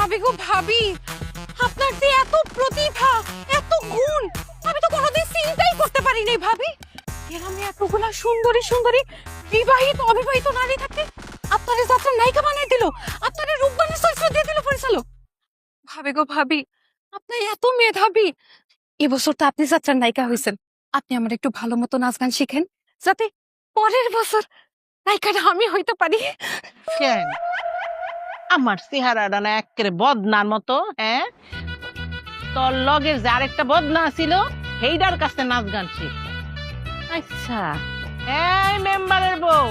ভাবি গো ভাবি, আপনার যে এত প্রতিভা, এত গুণ, আমি তো কোনোদিন চিন্তাই করতে পারি নাই ভাবি। এরকম এতগুলা সুন্দরী সুন্দরী বিবাহিত অবিবাহিত নারী থাকতে আপনারে যাত্রা নায়িকা বানাই দিল, আপনারে রূপবানের চরিত্র দিয়ে দিল পরিচালক। ভাবি গো ভাবি, আপনি এত মেধাবী, এবছর তো আপনি যাত্রার নায়িকা হয়েছেন। আপনি আমার একটু ভালো মতো নাচ গান শিখেন, যাতে পরের বছর নায়িকাটা আমি হইতে পারি। কেন আমার চেহারাটা না একেবারে বদনার মতো? হ্যাঁ, তোর লগের যে আরেকটা বদনা ছিল সেইটার কাছে নাচ গান শিখ। আচ্ছা, এই মেম্বারের বউ,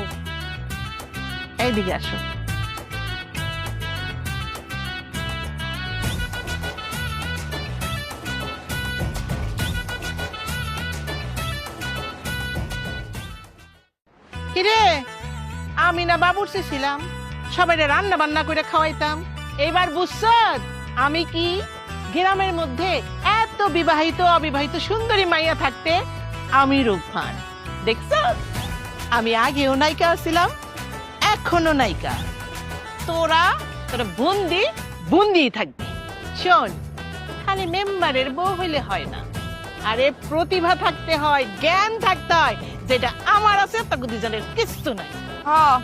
এইদিকে আসো। কিরে, আমি না বাবুর্চি ছিলাম, সবাই রান্না বান্না করে খাওয়াইতাম। এইবার বুঝছত আমি কি? গ্রামের মধ্যে এত বিবাহিত অবিবাহিত সুন্দরী মাইয়া থাকতে আমি রূপবান। দেখছ, আমি আগেও নায়িকা ছিলাম, এখনো নায়িকা। তোরা তোরা বন্দি বন্দি থাকবি। শোন, খালি মেম্বারের বউ হইলে হয় না, আরে প্রতিভা থাকতে হয়, জ্ঞান থাকতে হয়, যেটা আমার আছে তা দুজনের কিছু নাই। হ্যাঁ,